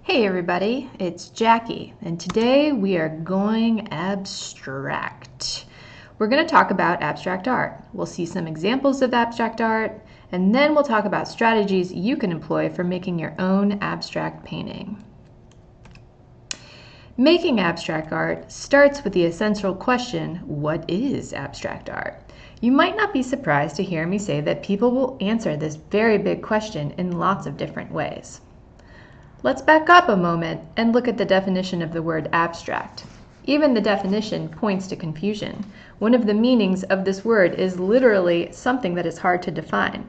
Hey everybody, it's Jackie, and today we are going abstract. We're going to talk about abstract art. We'll see some examples of abstract art, and then we'll talk about strategies you can employ for making your own abstract painting. Making abstract art starts with the essential question, what is abstract art? You might not be surprised to hear me say that people will answer this very big question in lots of different ways. Let's back up a moment and look at the definition of the word abstract. Even the definition points to confusion. One of the meanings of this word is literally something that is hard to define.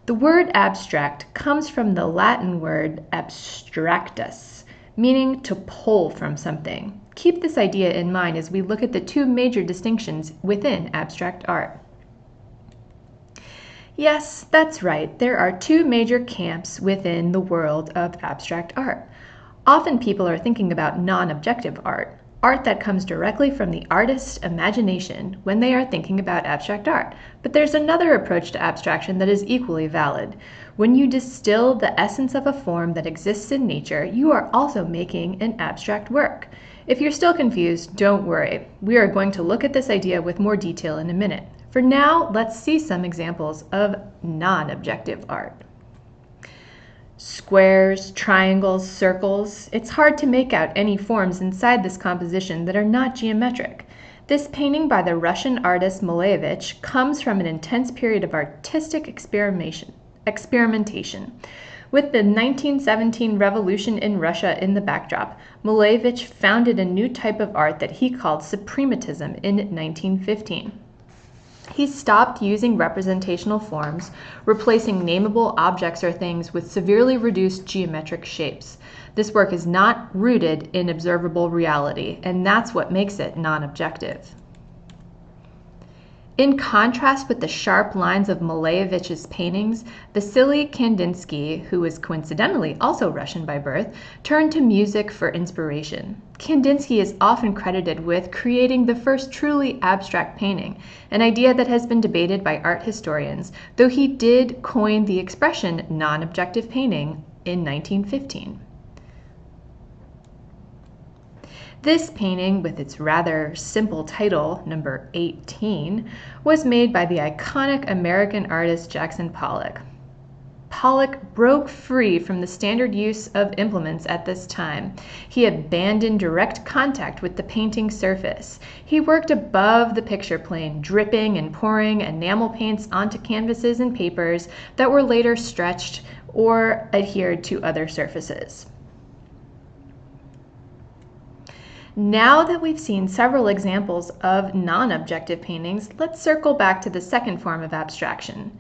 The word abstract comes from the Latin word abstractus, meaning to pull from something. Keep this idea in mind as we look at the two major distinctions within abstract art. Yes, that's right. There are two major camps within the world of abstract art. Often people are thinking about non-objective art, art that comes directly from the artist's imagination when they are thinking about abstract art. But there's another approach to abstraction that is equally valid. When you distill the essence of a form that exists in nature, you are also making an abstract work. If you're still confused, don't worry. We are going to look at this idea with more detail in a minute. For now, let's see some examples of non-objective art. Squares, triangles, circles. It's hard to make out any forms inside this composition that are not geometric. This painting by the Russian artist Malevich comes from an intense period of artistic experimentation. With the 1917 revolution in Russia in the backdrop, Malevich founded a new type of art that he called suprematism in 1915. He stopped using representational forms, replacing nameable objects or things with severely reduced geometric shapes. This work is not rooted in observable reality, and that's what makes it non-objective. In contrast with the sharp lines of Malevich's paintings, Vasily Kandinsky, who was coincidentally also Russian by birth, turned to music for inspiration. Kandinsky is often credited with creating the first truly abstract painting, an idea that has been debated by art historians, though he did coin the expression non-objective painting in 1915. This painting, with its rather simple title, number 18, was made by the iconic American artist Jackson Pollock. Pollock broke free from the standard use of implements at this time. He abandoned direct contact with the painting surface. He worked above the picture plane, dripping and pouring enamel paints onto canvases and papers that were later stretched or adhered to other surfaces. Now that we've seen several examples of non-objective paintings, let's circle back to the second form of abstraction,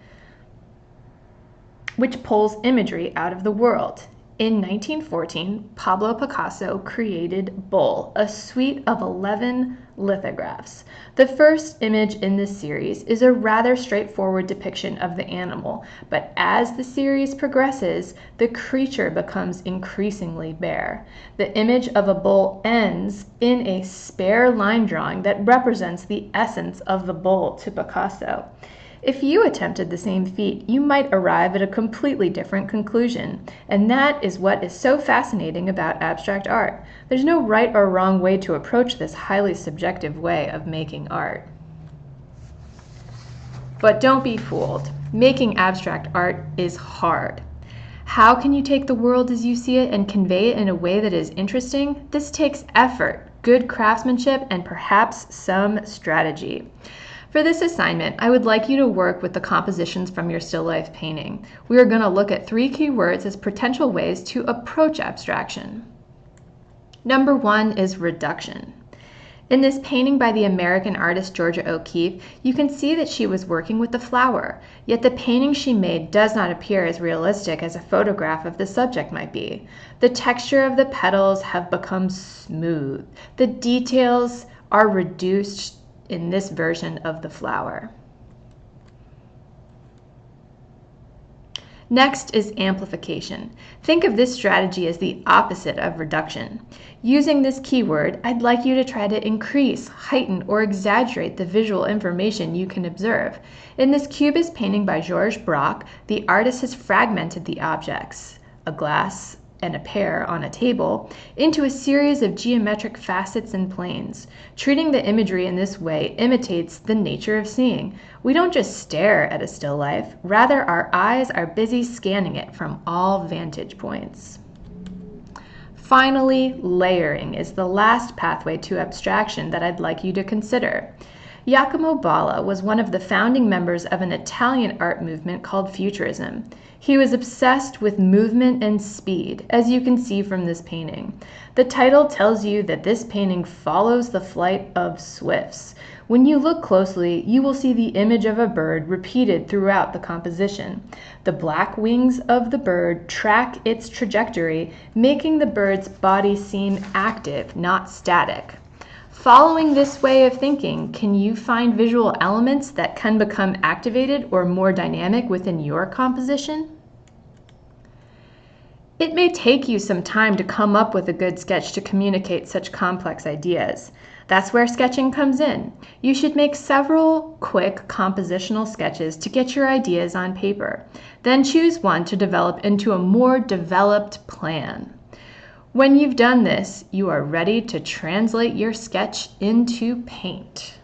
which pulls imagery out of the world. In 1914, Pablo Picasso created Bull, a suite of 11 lithographs. The first image in this series is a rather straightforward depiction of the animal, but as the series progresses, the creature becomes increasingly bare. The image of a bull ends in a spare line drawing that represents the essence of the bull to Picasso. If you attempted the same feat, you might arrive at a completely different conclusion, and that is what is so fascinating about abstract art. There's no right or wrong way to approach this highly subjective way of making art. But don't be fooled. Making abstract art is hard. How can you take the world as you see it and convey it in a way that is interesting? This takes effort, good craftsmanship, and perhaps some strategy. For this assignment, I would like you to work with the compositions from your still life painting. We are going to look at 3 key words as potential ways to approach abstraction. Number 1 is reduction. In this painting by the American artist Georgia O'Keeffe, you can see that she was working with the flower, yet the painting she made does not appear as realistic as a photograph of the subject might be. The texture of the petals have become smooth. The details are reduced in this version of the flower. Next is amplification. Think of this strategy as the opposite of reduction. Using this keyword, I'd like you to try to increase, heighten, or exaggerate the visual information you can observe. In this cubist painting by Georges Braque, the artist has fragmented the objects, a glass, and a pair on a table, into a series of geometric facets and planes. Treating the imagery in this way imitates the nature of seeing. We don't just stare at a still life, rather our eyes are busy scanning it from all vantage points. Finally, layering is the last pathway to abstraction that I'd like you to consider. Giacomo Balla was one of the founding members of an Italian art movement called Futurism. He was obsessed with movement and speed, as you can see from this painting. The title tells you that this painting follows the flight of swifts. When you look closely, you will see the image of a bird repeated throughout the composition. The black wings of the bird track its trajectory, making the bird's body seem active, not static. Following this way of thinking, can you find visual elements that can become activated or more dynamic within your composition? It may take you some time to come up with a good sketch to communicate such complex ideas. That's where sketching comes in. You should make several quick compositional sketches to get your ideas on paper. Then choose one to develop into a more developed plan. When you've done this, you are ready to translate your sketch into paint.